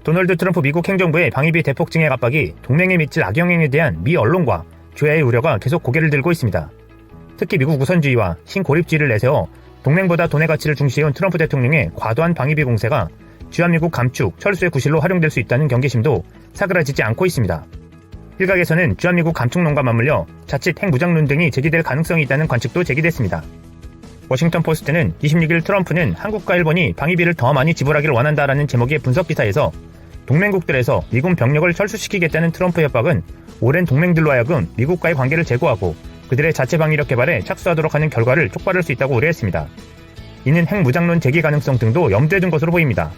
도널드 트럼프 미국 행정부의 방위비 대폭 증액 압박이 동맹에 미칠 악영향에 대한 미 언론과 조야의 우려가 계속 고개를 들고 있습니다. 특히 미국 우선주의와 신고립주의를 내세워 동맹보다 돈의 가치를 중시해온 트럼프 대통령의 과도한 방위비 공세가 주한미국 감축, 철수의 구실로 활용될 수 있다는 경계심도 사그라지지 않고 있습니다. 일각에서는 주한미국 감축론과 맞물려 자칫 핵무장론 등이 제기될 가능성이 있다는 관측도 제기됐습니다. 워싱턴 포스트는 26일 트럼프는 한국과 일본이 방위비를 더 많이 지불하기를 원한다라는 제목의 분석 기사에서 동맹국들에서 미군 병력을 철수시키겠다는 트럼프 협박은 오랜 동맹들로 하여금 미국과의 관계를 제고하고 그들의 자체 방위력 개발에 착수하도록 하는 결과를 촉발할 수 있다고 우려했습니다. 이는 핵무장론 제기 가능성 등도 염두에 둔 것으로 보입니다.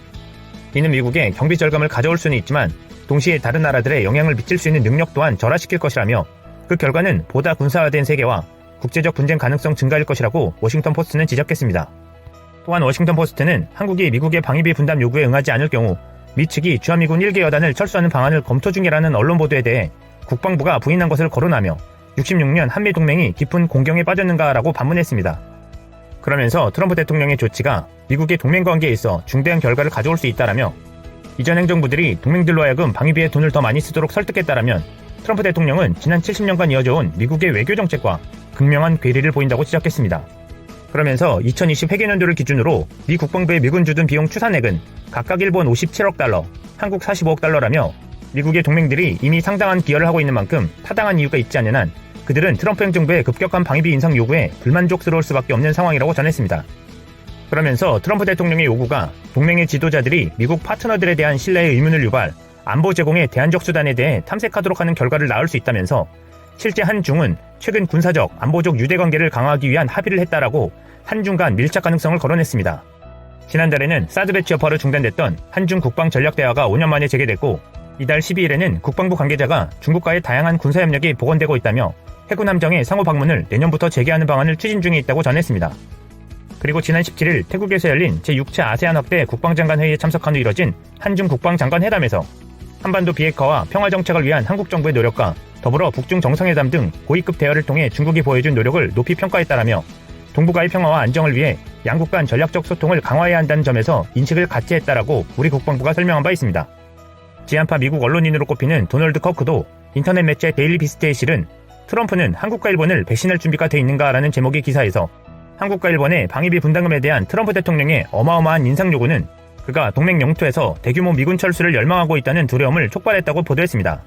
이는 미국에 경비 절감을 가져올 수는 있지만 동시에 다른 나라들의 영향을 미칠 수 있는 능력 또한 절하시킬 것이라며 그 결과는 보다 군사화된 세계와 국제적 분쟁 가능성 증가일 것이라고 워싱턴 포스트는 지적했습니다. 또한 워싱턴 포스트는 한국이 미국의 방위비 분담 요구에 응하지 않을 경우 미 측이 주한미군 1개 여단을 철수하는 방안을 검토 중이라는 언론 보도에 대해 국방부가 부인한 것을 거론하며 66년 한미동맹이 깊은 공경에 빠졌는가라고 반문했습니다. 그러면서 트럼프 대통령의 조치가 미국의 동맹관계에 있어 중대한 결과를 가져올 수 있다라며 이전 행정부들이 동맹들로 하여금 방위비에 돈을 더 많이 쓰도록 설득했다라면 트럼프 대통령은 지난 70년간 이어져온 미국의 외교정책과 극명한 괴리를 보인다고 지적했습니다. 그러면서 2020 회계연도를 기준으로 미 국방부의 미군 주둔 비용 추산액은 각각 일본 57억 달러, 한국 45억 달러라며 미국의 동맹들이 이미 상당한 기여를 하고 있는 만큼 타당한 이유가 있지 않는 한 그들은 트럼프 행정부의 급격한 방위비 인상 요구에 불만족스러울 수밖에 없는 상황이라고 전했습니다. 그러면서 트럼프 대통령의 요구가 동맹의 지도자들이 미국 파트너들에 대한 신뢰의 의문을 유발, 안보 제공의 대안적 수단에 대해 탐색하도록 하는 결과를 낳을 수 있다면서 실제 한중은 최근 군사적, 안보적 유대관계를 강화하기 위한 합의를 했다라고 한중 간 밀착 가능성을 거론했습니다. 지난달에는 사드 배치 여파로 중단됐던 한중 국방전략대화가 5년 만에 재개됐고 이달 12일에는 국방부 관계자가 중국과의 다양한 군사협력이 복원되고 있다며 해군 함정의 상호 방문을 내년부터 재개하는 방안을 추진 중에 있다고 전했습니다. 그리고 지난 17일 태국에서 열린 제6차 아세안 확대 국방장관 회의에 참석한 후 이뤄진 한중 국방장관 회담에서 한반도 비핵화와 평화 정착을 위한 한국 정부의 노력과 더불어 북중 정상회담 등 고위급 대화를 통해 중국이 보여준 노력을 높이 평가했다라며 동북아의 평화와 안정을 위해 양국 간 전략적 소통을 강화해야 한다는 점에서 인식을 같이 했다라고 우리 국방부가 설명한 바 있습니다. 지한파 미국 언론인으로 꼽히는 도널드 커크도 인터넷 매체 데일리 비스트에 실은 트럼프는 한국과 일본을 배신할 준비가 돼 있는가라는 제목의 기사에서 한국과 일본의 방위비 분담금에 대한 트럼프 대통령의 어마어마한 인상 요구는 그가 동맹 영토에서 대규모 미군 철수를 열망하고 있다는 두려움을 촉발했다고 보도했습니다.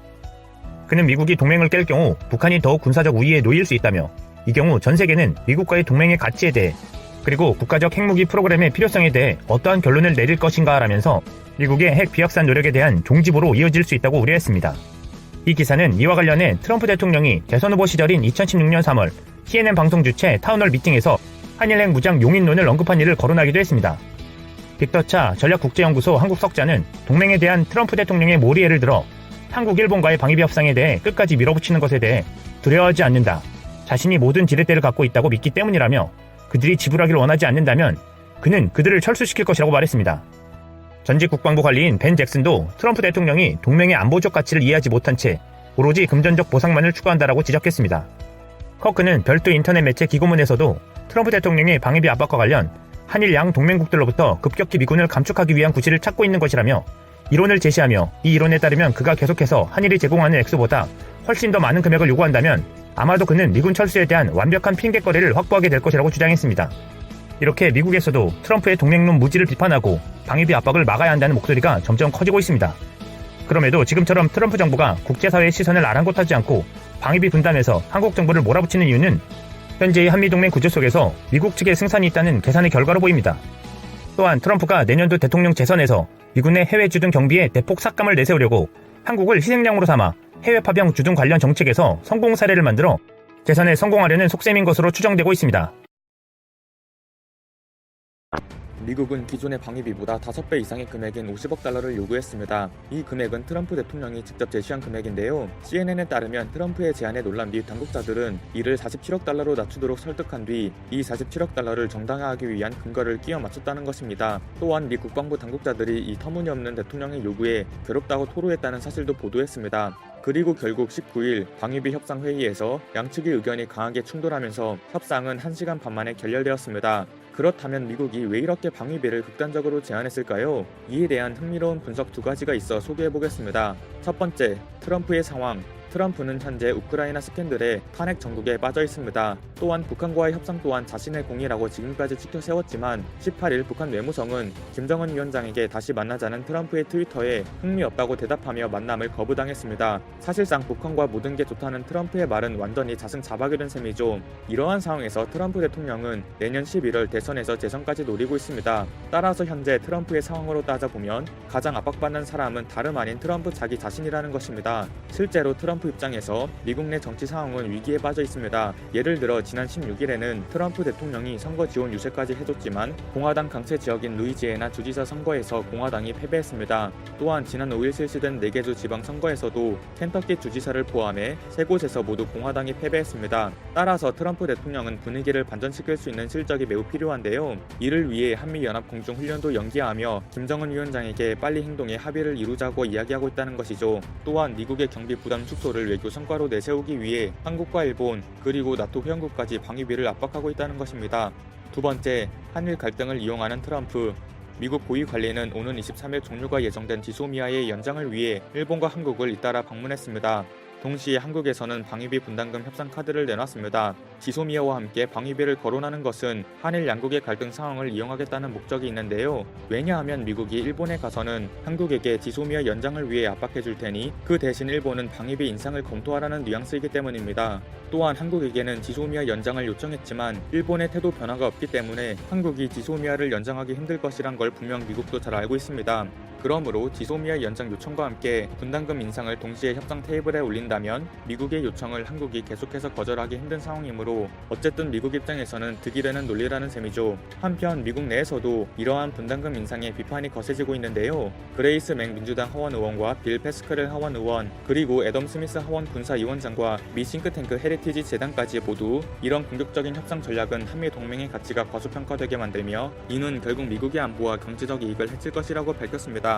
그는 미국이 동맹을 깰 경우 북한이 더욱 군사적 우위에 놓일 수 있다며 이 경우 전 세계는 미국과의 동맹의 가치에 대해 그리고 국가적 핵무기 프로그램의 필요성에 대해 어떠한 결론을 내릴 것인가 라면서 미국의 핵 비확산 노력에 대한 종지부로 이어질 수 있다고 우려했습니다. 이 기사는 이와 관련해 트럼프 대통령이 대선 후보 시절인 2016년 3월 CNN 방송 주최 타운홀 미팅에서 한일 핵 무장 용인론을 언급한 일을 거론하기도 했습니다. 빅터차 전략국제연구소 한국석자는 동맹에 대한 트럼프 대통령의 몰이해를 들어 한국, 일본과의 방위비 협상에 대해 끝까지 밀어붙이는 것에 대해 두려워하지 않는다. 자신이 모든 지렛대를 갖고 있다고 믿기 때문이라며 그들이 지불하기를 원하지 않는다면 그는 그들을 철수시킬 것이라고 말했습니다. 전직 국방부 관리인 벤 잭슨도 트럼프 대통령이 동맹의 안보적 가치를 이해하지 못한 채 오로지 금전적 보상만을 추구한다라고 지적했습니다. 커크는 별도 인터넷 매체 기고문에서도 트럼프 대통령의 방위비 압박과 관련 한일 양 동맹국들로부터 급격히 미군을 감축하기 위한 구실을 찾고 있는 것이라며 이론을 제시하며 이 이론에 따르면 그가 계속해서 한일이 제공하는 액수보다 훨씬 더 많은 금액을 요구한다면 아마도 그는 미군 철수에 대한 완벽한 핑계거리를 확보하게 될 것이라고 주장했습니다. 이렇게 미국에서도 트럼프의 동맹론 무지를 비판하고 방위비 압박을 막아야 한다는 목소리가 점점 커지고 있습니다. 그럼에도 지금처럼 트럼프 정부가 국제사회의 시선을 아랑곳하지 않고 방위비 분담에서 한국 정부를 몰아붙이는 이유는 현재의 한미동맹 구조 속에서 미국 측의 승산이 있다는 계산의 결과로 보입니다. 또한 트럼프가 내년도 대통령 재선에서 미군의 해외 주둔 경비에 대폭 삭감을 내세우려고 한국을 희생양으로 삼아 해외 파병 주둔 관련 정책에서 성공 사례를 만들어 재선에 성공하려는 속셈인 것으로 추정되고 있습니다. 미국은 기존의 방위비보다 5배 이상의 금액인 50억 달러를 요구했습니다. 이 금액은 트럼프 대통령이 직접 제시한 금액인데요. CNN에 따르면 트럼프의 제안에 놀란 미 당국자들은 이를 47억 달러로 낮추도록 설득한 뒤 이 47억 달러를 정당화하기 위한 근거를 끼워 맞췄다는 것입니다. 또한 미 국방부 당국자들이 이 터무니없는 대통령의 요구에 괴롭다고 토로했다는 사실도 보도했습니다. 그리고 결국 19일 방위비 협상 회의에서 양측의 의견이 강하게 충돌하면서 협상은 1시간 반 만에 결렬되었습니다. 그렇다면 미국이 왜 이렇게 방위비를 극단적으로 제한했을까요? 이에 대한 흥미로운 분석 두 가지가 있어 소개해보겠습니다. 첫 번째, 트럼프의 상황. 트럼프는 현재 우크라이나 스캔들에 탄핵 전국에 빠져 있습니다. 또한 북한과의 협상 또한 자신의 공이라고 지금까지 지켜 세웠지만 18일 북한 외무성은 김정은 위원장에게 다시 만나자는 트럼프의 트위터에 흥미없다고 대답하며 만남을 거부당했습니다. 사실상 북한과 모든 게 좋다는 트럼프의 말은 완전히 자승자박이 된 셈이죠. 이러한 상황에서 트럼프 대통령은 내년 11월 대선에서 재선까지 노리고 있습니다. 따라서 현재 트럼프의 상황으로 따져보면 가장 압박받는 사람은 다름 아닌 트럼프 자기 자신이라는 것입니다. 실제로 트럼프 입장에서 미국 내 정치 상황은 위기에 빠져 있습니다. 예를 들어 지난 16일에는 트럼프 대통령이 선거 지원 유세까지 해줬지만 공화당 강세 지역인 루이지애나 주지사 선거에서 공화당이 패배했습니다. 또한 지난 5일 실시된 4개 주 지방선거에서도 켄터키 주지사를 포함해 3곳에서 모두 공화당이 패배했습니다. 따라서 트럼프 대통령은 분위기를 반전시킬 수 있는 실적이 매우 필요한데요. 이를 위해 한미연합 공중훈련도 연기하며 김정은 위원장에게 빨리 행동에 합의를 이루자고 이야기하고 있다는 것이죠. 또한 미국의 경비 부담 축소를 외교 성과로 내세우기 위해 한국과 일본 그리고 나토 회원국까지 방위비를 압박하고 있다는 것입니다. 두 번째, 한일 갈등을 이용하는 트럼프. 미국 고위 관리는 오는 23일 종료가 예정된 지소미아의 연장을 위해 일본과 한국을 잇따라 방문했습니다. 동시에 한국에서는 방위비 분담금 협상 카드를 내놨습니다. 지소미아와 함께 방위비를 거론하는 것은 한일 양국의 갈등 상황을 이용하겠다는 목적이 있는데요. 왜냐하면 미국이 일본에 가서는 한국에게 지소미아 연장을 위해 압박해줄 테니 그 대신 일본은 방위비 인상을 검토하라는 뉘앙스이기 때문입니다. 또한 한국에게는 지소미아 연장을 요청했지만 일본의 태도 변화가 없기 때문에 한국이 지소미아를 연장하기 힘들 것이란 걸 분명 미국도 잘 알고 있습니다. 그러므로 지소미아 연장 요청과 함께 분담금 인상을 동시에 협상 테이블에 올린다면 미국의 요청을 한국이 계속해서 거절하기 힘든 상황이므로 어쨌든 미국 입장에서는 득이 되는 논리라는 셈이죠. 한편 미국 내에서도 이러한 분담금 인상에 비판이 거세지고 있는데요. 그레이스 맥 민주당 하원 의원과 빌 패스크렐 하원 의원 그리고 애덤 스미스 하원 군사위원장과 미 싱크탱크 헤리티지 재단까지 모두 이런 공격적인 협상 전략은 한미 동맹의 가치가 과소평가되게 만들며 이는 결국 미국의 안보와 경제적 이익을 해칠 것이라고 밝혔습니다.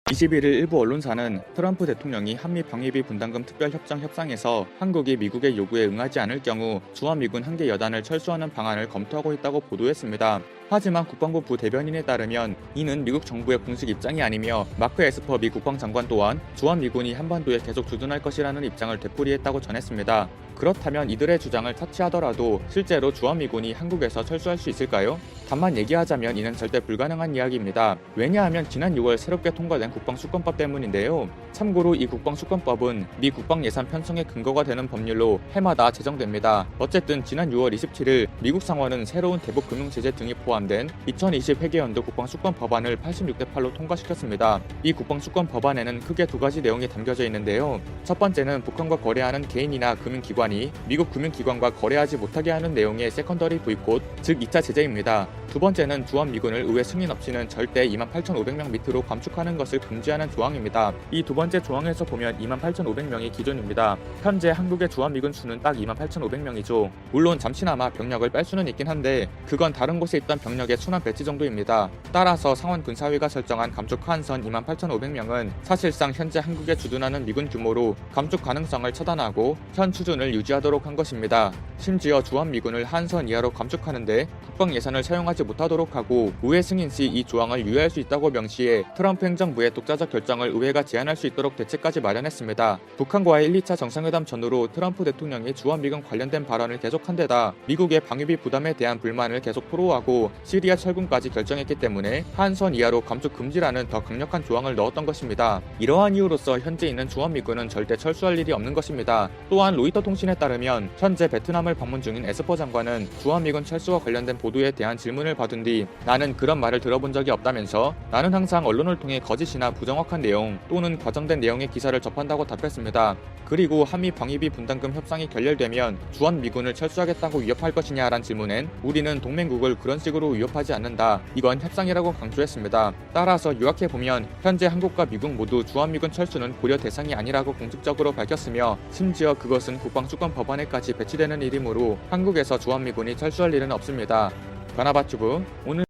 21일 일부 언론사는 트럼프 대통령이 한미 방위비 분담금 특별협정 협상에서 한국이 미국의 요구에 응하지 않을 경우 주한미군 한 개 여단을 철수하는 방안을 검토하고 있다고 보도했습니다. 하지만 국방부 부대변인에 따르면 이는 미국 정부의 공식 입장이 아니며 마크 에스퍼 미 국방장관 또한 주한미군이 한반도에 계속 주둔할 것이라는 입장을 되풀이했다고 전했습니다. 그렇다면 이들의 주장을 차치하더라도 실제로 주한미군이 한국에서 철수할 수 있을까요? 단만 얘기하자면 이는 절대 불가능한 이야기입니다. 왜냐하면 지난 6월 새롭게 통과된 국방수권법 때문인데요. 참고로 이 국방수권법은 미 국방예산 편성의 근거가 되는 법률로 해마다 제정됩니다. 어쨌든 지난 6월 27일 미국 상원은 새로운 대북금융제재 등이 포함된 2020 회계연도 국방수권 법안을 86대 8로 통과시켰습니다. 이 국방수권 법안에는 크게 두 가지 내용이 담겨져 있는데요. 첫 번째는 북한과 거래하는 개인이나 금융기관이 미국 금융기관과 거래하지 못하게 하는 내용의 세컨더리 보이콧, 즉 2차 제재입니다. 두 번째는 주한미군을 의회 승인 없이는 절대 28,500명 밑으로 감축하는 것을 금지하는 조항입니다. 이 두 번째 조항에서 보면 28,500명이 기준입니다. 현재 한국의 주한미군 수는 딱 28,500명이죠. 물론 잠시나마 병력을 뺄 수는 있긴 한데 그건 다른 곳에 있던 병력의 순환 배치 정도입니다. 따라서 상원 군사위가 설정한 감축 하한선 28,500명은 사실상 현재 한국에 주둔하는 미군 규모로 감축 가능성을 차단하고 현 수준을 유지하도록 한 것입니다. 심지어 주한미군을 하한선 이하로 감축하는데 국방 예산을 사용하지 못하도록 하고 의회 승인 시 이 조항을 유예할 수 있다고 명시해 트럼프 행정부의 독자적 결정을 의회가 제한할 수 있도록 대책까지 마련했습니다. 북한과의 1, 2차 정상회담 전후로 트럼프 대통령이 주한미군 관련된 발언을 계속한 데다 미국의 방위비 부담에 대한 불만을 계속 토로하고 시리아 철군까지 결정했기 때문에 하한선 이하로 감축 금지라는 더 강력한 조항을 넣었던 것입니다. 이러한 이유로서 현재 있는 주한미군은 절대 철수할 일이 없는 것입니다. 또한 로이터 통신에 따르면 현재 베트남을 방문 중인 에스퍼 장관은 주한미군 철수와 관련된 보도에 대한 질문을 받은 뒤 나는 그런 말을 들어본 적이 없다면서 나는 항상 언론을 통해 거짓이나 부정확한 내용 또는 과장된 내용의 기사를 접한다고 답했습니다. 그리고 한미 방위비 분담금 협상이 결렬되면 주한미군을 철수하겠다고 위협할 것이냐란 질문엔 우리는 동맹국을 그런 식으로 위협하지 않는다. 이건 협상이라고 강조했습니다. 따라서 요약해보면 현재 한국과 미국 모두 주한미군 철수는 고려 대상이 아니라고 공식적으로 밝혔으며 심지어 그것은 국방수권 법안에까지 배치되는 일이므로 한국에서 주한미군이 철수할 일은 없습니다. 변화바튜브 오늘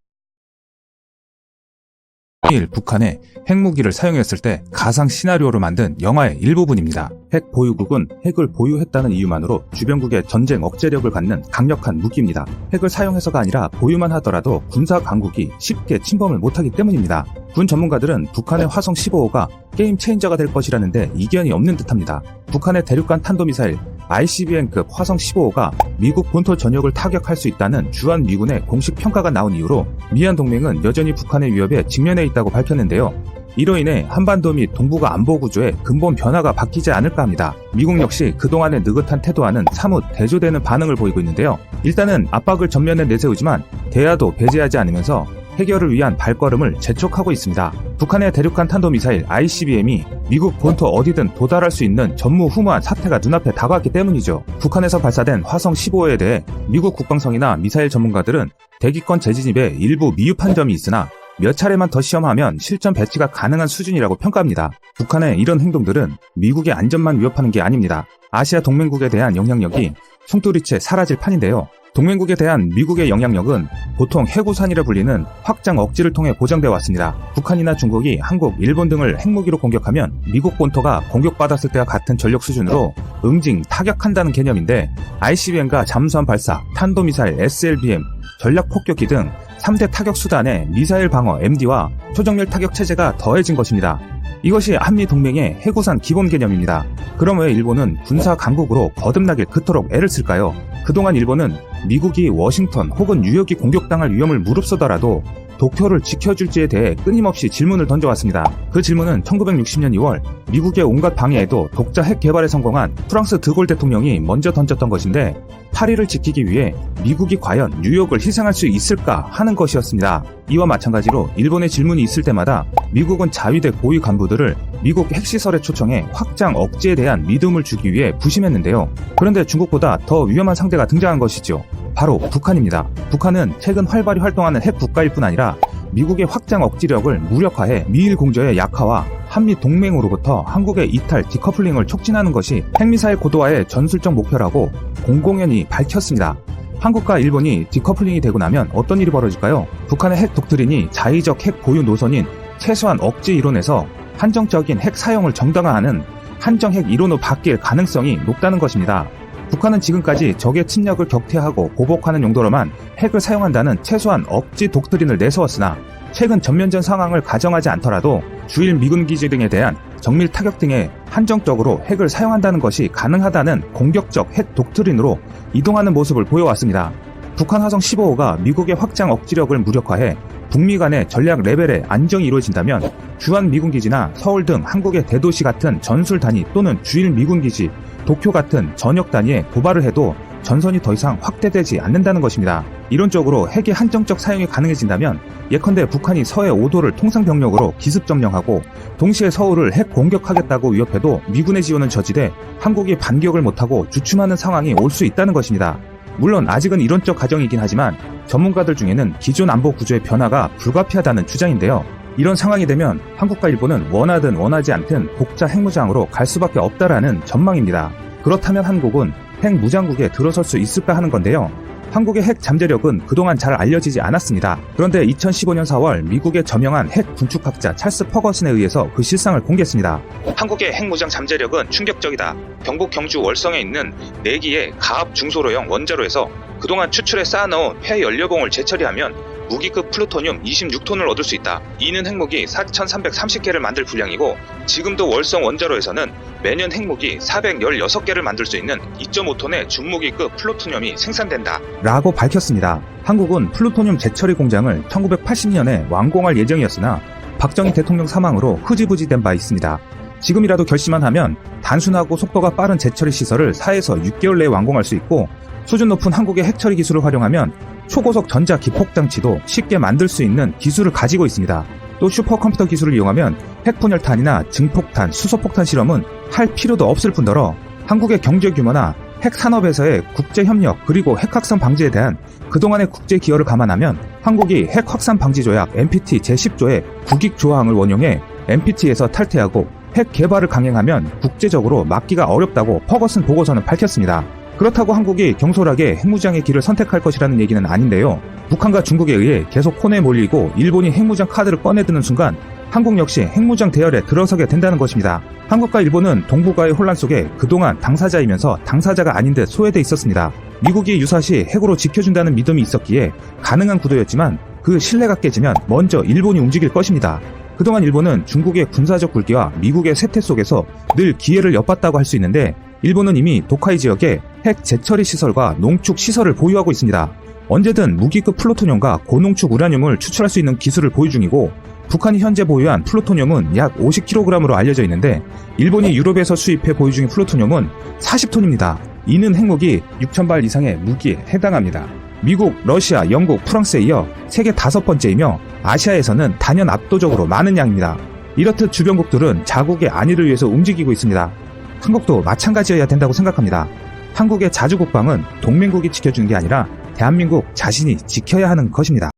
한일 북한의 핵무기를 사용했을 때 가상 시나리오로 만든 영화의 일부분입니다. 핵 보유국은 핵을 보유했다는 이유만으로 주변국의 전쟁 억제력을 갖는 강력한 무기입니다. 핵을 사용해서가 아니라 보유만 하더라도 군사 강국이 쉽게 침범을 못하기 때문입니다. 군 전문가들은 북한의 화성 15호가 게임 체인저가 될 것이라는데 이견이 없는 듯합니다. 북한의 대륙간 탄도미사일 ICBM급 화성 15호가 미국 본토 전역을 타격할 수 있다는 주한 미군의 공식 평가가 나온 이후로 미한 동맹은 여전히 북한의 위협에 직면해 있다고 밝혔는데요. 이로 인해 한반도 및 동북아 안보 구조에 근본 변화가 바뀌지 않을까 합니다. 미국 역시 그동안의 느긋한 태도와는 사뭇 대조되는 반응을 보이고 있는데요. 일단은 압박을 전면에 내세우지만 대화도 배제하지 않으면서 해결을 위한 발걸음을 재촉하고 있습니다. 북한의 대륙간 탄도미사일 ICBM이 미국 본토 어디든 도달할 수 있는 전무후무한 사태가 눈앞에 다가왔기 때문이죠. 북한에서 발사된 화성 15호에 대해 미국 국방성이나 미사일 전문가들은 대기권 재진입에 일부 미흡한 점이 있으나 몇 차례만 더 시험하면 실전 배치가 가능한 수준이라고 평가합니다. 북한의 이런 행동들은 미국의 안전만 위협하는 게 아닙니다. 아시아 동맹국에 대한 영향력이 송두리째 사라질 판인데요. 동맹국에 대한 미국의 영향력은 보통 해구산이라 불리는 확장 억지를 통해 보장되어 왔습니다. 북한이나 중국이 한국, 일본 등을 핵무기로 공격하면 미국 본토가 공격받았을 때와 같은 전력 수준으로 응징, 타격한다는 개념인데 ICBM과 잠수함 발사, 탄도미사일, SLBM, 전략폭격기 등 3대 타격 수단에 미사일 방어 MD와 초정밀 타격 체제가 더해진 것입니다. 이것이 한미 동맹의 해구산 기본 개념입니다. 그럼 왜 일본은 군사 강국으로 거듭나길 그토록 애를 쓸까요? 그동안 일본은 미국이 워싱턴 혹은 뉴욕이 공격당할 위험을 무릅쓰더라도 도쿄를 지켜줄지에 대해 끊임없이 질문을 던져왔습니다. 그 질문은 1960년 2월 미국의 온갖 방해에도 독자 핵 개발에 성공한 프랑스 드골 대통령이 먼저 던졌던 것인데 파리를 지키기 위해 미국이 과연 뉴욕을 희생할 수 있을까 하는 것이었습니다. 이와 마찬가지로 일본의 질문이 있을 때마다 미국은 자위대 고위 간부들을 미국 핵시설에 초청해 확장 억제에 대한 믿음을 주기 위해 부심했는데요. 그런데 중국보다 더 위험한 상대가 등장한 것이죠. 바로 북한입니다. 북한은 최근 활발히 활동하는 핵 국가일 뿐 아니라 미국의 확장 억지력을 무력화해 미일 공조의 약화와 한미 동맹으로부터 한국의 이탈 디커플링을 촉진하는 것이 핵미사일 고도화의 전술적 목표라고 공공연히 밝혔습니다. 한국과 일본이 디커플링이 되고 나면 어떤 일이 벌어질까요? 북한의 핵 독트린이 자의적 핵 보유 노선인 최소한 억지 이론에서 한정적인 핵 사용을 정당화하는 한정핵 이론으로 바뀔 가능성이 높다는 것입니다. 북한은 지금까지 적의 침략을 격퇴하고 보복하는 용도로만 핵을 사용한다는 최소한 억지 독트린을 내세웠으나 최근 전면전 상황을 가정하지 않더라도 주일 미군 기지 등에 대한 정밀 타격 등에 한정적으로 핵을 사용한다는 것이 가능하다는 공격적 핵 독트린으로 이동하는 모습을 보여왔습니다. 북한 화성 15호가 미국의 확장 억지력을 무력화해 북미 간의 전략 레벨의 안정이 이루어진다면 주한 미군 기지나 서울 등 한국의 대도시 같은 전술 단위 또는 주일 미군 기지, 도쿄 같은 전역 단위에 도발을 해도 전선이 더 이상 확대되지 않는다는 것입니다. 이론적으로 핵의 한정적 사용이 가능해진다면 예컨대 북한이 서해 5도를 통상병력으로 기습 점령하고 동시에 서울을 핵 공격하겠다고 위협해도 미군의 지원은 저지돼 한국이 반격을 못하고 주춤하는 상황이 올 수 있다는 것입니다. 물론 아직은 이론적 가정이긴 하지만 전문가들 중에는 기존 안보 구조의 변화가 불가피하다는 주장인데요. 이런 상황이 되면 한국과 일본은 원하든 원하지 않든 독자 핵무장으로 갈 수밖에 없다라는 전망입니다. 그렇다면 한국은 핵무장국에 들어설 수 있을까 하는 건데요. 한국의 핵 잠재력은 그동안 잘 알려지지 않았습니다. 그런데 2015년 4월 미국의 저명한 핵 군축학자 찰스 퍼거슨에 의해서 그 실상을 공개했습니다. 한국의 핵무장 잠재력은 충격적이다. 경북 경주 월성에 있는 4기의 가압 중소로형 원자로에서 그동안 추출해 쌓아놓은 폐연료봉을 재처리하면 무기급 플루토늄 26톤을 얻을 수 있다. 이는 핵무기 4,330개를 만들 분량이고 지금도 월성 원자로에서는 매년 핵무기 416개를 만들 수 있는 2.5톤의 중무기급 플루토늄이 생산된다. 라고 밝혔습니다. 한국은 플루토늄 재처리 공장을 1980년에 완공할 예정이었으나 박정희 대통령 사망으로 흐지부지 된 바 있습니다. 지금이라도 결심만 하면 단순하고 속도가 빠른 재처리 시설을 4에서 6개월 내에 완공할 수 있고 수준 높은 한국의 핵처리 기술을 활용하면 초고속 전자 기폭장치도 쉽게 만들 수 있는 기술을 가지고 있습니다. 또 슈퍼컴퓨터 기술을 이용하면 핵분열탄이나 증폭탄, 수소폭탄 실험은 할 필요도 없을 뿐더러 한국의 경제 규모나 핵 산업에서의 국제 협력 그리고 핵 확산 방지에 대한 그동안의 국제 기여를 감안하면 한국이 핵 확산 방지 조약 NPT 제10조의 국익 조항을 원용해 NPT에서 탈퇴하고 핵 개발을 강행하면 국제적으로 막기가 어렵다고 퍼거슨 보고서는 밝혔습니다. 그렇다고 한국이 경솔하게 핵무장의 길을 선택할 것이라는 얘기는 아닌데요. 북한과 중국에 의해 계속 혼에 몰리고 일본이 핵무장 카드를 꺼내드는 순간 한국 역시 핵무장 대열에 들어서게 된다는 것입니다. 한국과 일본은 동북아의 혼란 속에 그동안 당사자이면서 당사자가 아닌 듯 소외돼 있었습니다. 미국이 유사시 핵으로 지켜준다는 믿음이 있었기에 가능한 구도였지만 그 신뢰가 깨지면 먼저 일본이 움직일 것입니다. 그동안 일본은 중국의 군사적 굴기와 미국의 쇠퇴 속에서 늘 기회를 엿봤다고 할 수 있는데 일본은 이미 도카이 지역에 핵 재처리 시설과 농축 시설을 보유하고 있습니다. 언제든 무기급 플루토늄과 고농축 우라늄을 추출할 수 있는 기술을 보유 중이고 북한이 현재 보유한 플루토늄은 약 50kg으로 알려져 있는데 일본이 유럽에서 수입해 보유 중인 플루토늄은 40톤입니다. 이는 핵무기 6,000발 이상의 무기에 해당합니다. 미국, 러시아, 영국, 프랑스에 이어 세계 5번째이며 아시아에서는 단연 압도적으로 많은 양입니다. 이렇듯 주변국들은 자국의 안위를 위해서 움직이고 있습니다. 한국도 마찬가지여야 된다고 생각합니다. 한국의 자주국방은 동맹국이 지켜주는 게 아니라 대한민국 자신이 지켜야 하는 것입니다.